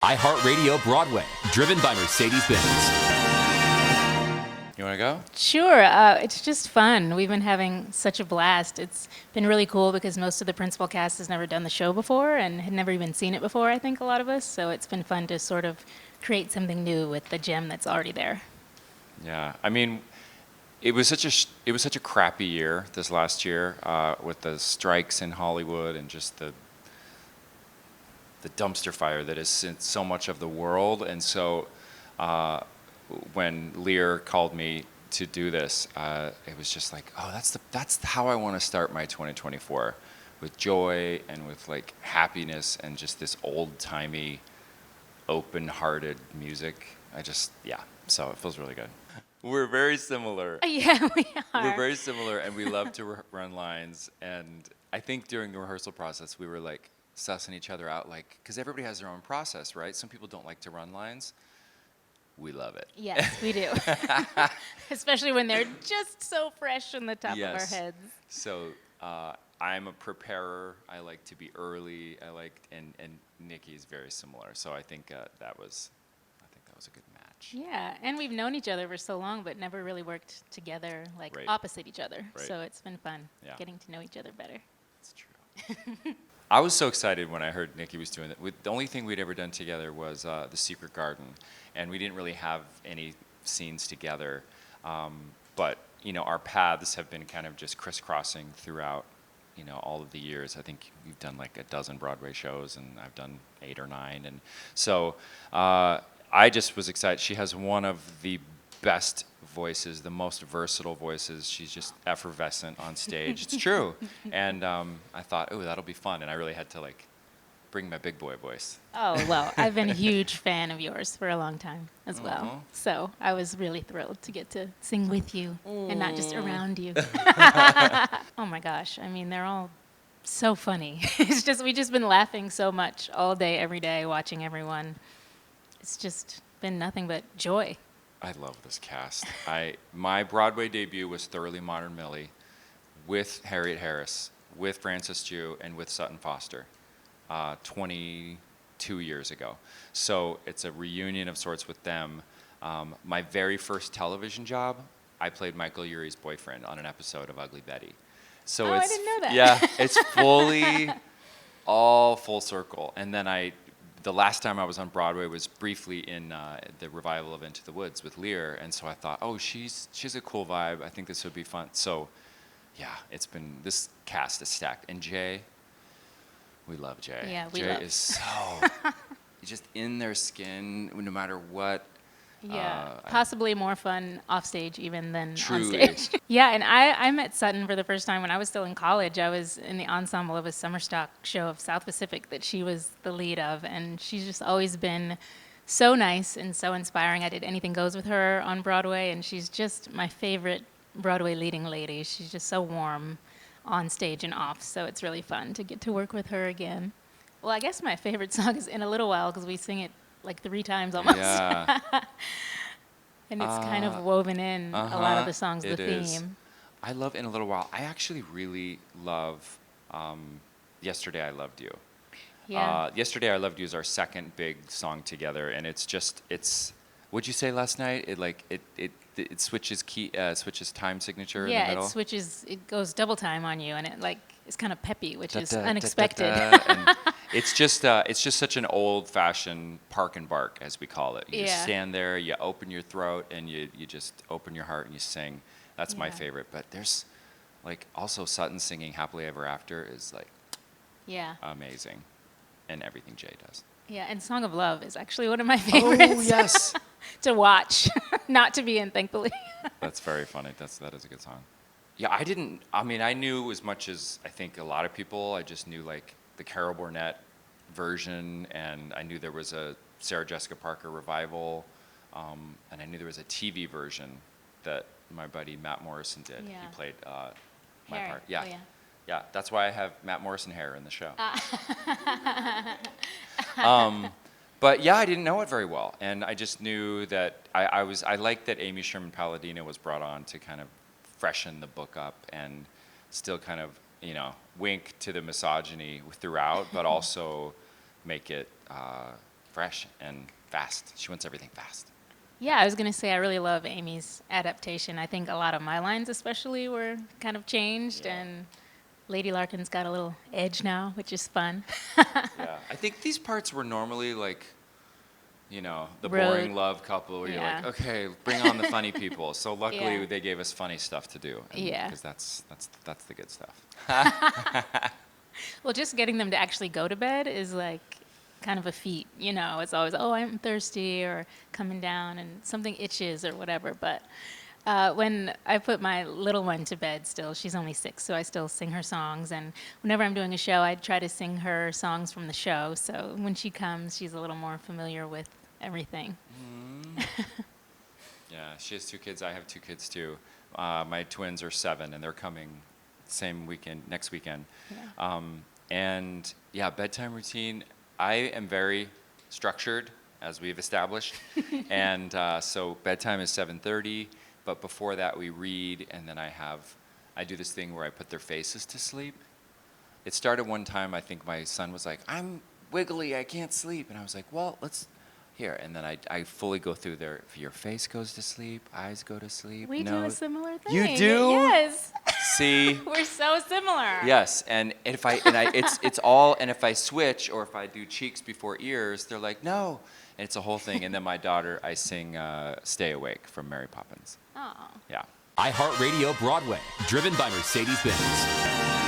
iHeartRadio Broadway, driven by Mercedes-Benz. You want to go? Sure. It's just fun. We've been having such a blast. It's been really cool because most of the principal cast has never done the show before and had never even seen it before, I think, a lot of us. So it's been fun to sort of create something new with the gem that's already there. Yeah, I mean, it was such a crappy year this last year with the strikes in Hollywood and just the dumpster fire that is in so much of the world. And so when Lear called me to do this, it was just like, oh, that's how I want to start my 2024, with joy and with like happiness and just this old-timey, open-hearted music. So it feels really good. We're very similar. Yeah, we are. We're very similar, and we love to run lines. And I think during the rehearsal process, we were like sussing each other out, like, because everybody has their own process, right? Some people don't like to run lines. We love it. Yes, we do. Especially when they're just so fresh on the top of our heads. So I'm a preparer. I like to be early. And Nikki is very similar. So I think that was a good match. Yeah, and we've known each other for so long, but never really worked together, like opposite each other. Right. So it's been fun getting to know each other better. That's true. I was so excited when I heard Nikki was doing that. The only thing we'd ever done together was The Secret Garden, and we didn't really have any scenes together. But, our paths have been kind of just crisscrossing throughout, all of the years. I think we've done like a dozen Broadway shows, and I've done 8 or 9. And so I just was excited. She has one of the best voices, the most versatile voices. She's just effervescent on stage. It's true. And I thought, oh, that'll be fun. And I really had to like bring my big boy voice. Oh, well, I've been a huge fan of yours for a long time as well. So I was really thrilled to get to sing with you and not just around you. Oh my gosh. I mean, they're all so funny. We've just been laughing so much all day, every day, watching everyone. It's just been nothing but joy. I love this cast. My Broadway debut was Thoroughly Modern Millie with Harriet Harris, with Frances Jew, and with Sutton Foster 22 years ago. So it's a reunion of sorts with them. My very first television job, I played Michael Urie's boyfriend on an episode of Ugly Betty. So I didn't know that. Yeah, it's fully all full circle. And then the last time I was on Broadway was briefly in the revival of Into the Woods with Lear, and so I thought, oh, she's a cool vibe. I think this would be fun. So, yeah, this cast is stacked. And Jay, we love Jay. Yeah, we Jay love. is so just in their skin, no matter what. Yeah, possibly more fun off stage even than Truly. on stage. Yeah, and I met Sutton for the first time when I was still in college. I was in the ensemble of a summer stock show of South Pacific that she was the lead of, and she's just always been so nice and so inspiring. I did Anything Goes with her on Broadway, and she's just my favorite Broadway leading lady. She's just so warm on stage and off, so it's really fun to get to work with her again. Well, I guess my favorite song is In a Little While because we sing it like 3 times almost. Yeah. And it's kind of woven in a lot of the songs, the theme. Is. I love In a Little While. I actually really love Yesterday I Loved You. Yeah. Yesterday I Loved You is our second big song together, and it's what'd you say last night? It switches switches time signature in the middle. Yeah, it goes double time on you, and it like is kind of peppy, which is unexpected. And it's just such an old-fashioned park and bark, as we call it. You just stand there, you open your throat, and you just open your heart and you sing. That's my favorite. But there's like also Sutton singing Happily Ever After is like amazing, and everything Jay does. Yeah, and Song of Love is actually one of my favorites. Oh yes, to watch, not to be in, thankfully. That's very funny. That is a good song. Yeah, I knew as much as I think a lot of people. I just knew like the Carol Burnett version, and I knew there was a Sarah Jessica Parker revival, and I knew there was a TV version that my buddy Matt Morrison did. Yeah. He played my Hair. part. Yeah. Oh, yeah. Yeah, that's why I have Matt Morrison hair in the show. But yeah, I didn't know it very well, and I just knew that I liked that Amy Sherman Palladino was brought on to kind of freshen the book up and still kind of wink to the misogyny throughout, but also make it fresh and fast. She wants everything fast. Yeah, I was going to say I really love Amy's adaptation. I think a lot of my lines especially were kind of changed, and Lady Larkin's got a little edge now, which is fun. Yeah, I think these parts were normally like, you know, the boring love couple where you're like, okay, bring on the funny people. So luckily they gave us funny stuff to do. Because that's the good stuff. Well, just getting them to actually go to bed is like kind of a feat, you know. It's always, oh, I'm thirsty, or coming down and something itches or whatever. But when I put my little one to bed still, she's only 6, so I still sing her songs. And whenever I'm doing a show, I try to sing her songs from the show. So when she comes, she's a little more familiar with everything. Yeah, she has 2 kids. I have 2 kids too. My twins are 7, and they're coming next weekend. And yeah, bedtime routine. I am very structured, as we've established. And so bedtime is 7:30, but before that we read, and then I do this thing where I put their faces to sleep. It started one time, I think my son was like, I'm wiggly, I can't sleep. And I was like, well, let's, here. And then I fully go through your face goes to sleep, eyes go to sleep. We do a similar thing. You do? Yes. See? We're so similar. Yes, and if I switch, or if I do cheeks before ears, they're like, no. And it's a whole thing. And then my daughter, I sing Stay Awake from Mary Poppins. Oh. Yeah. iHeartRadio Broadway, driven by Mercedes-Benz.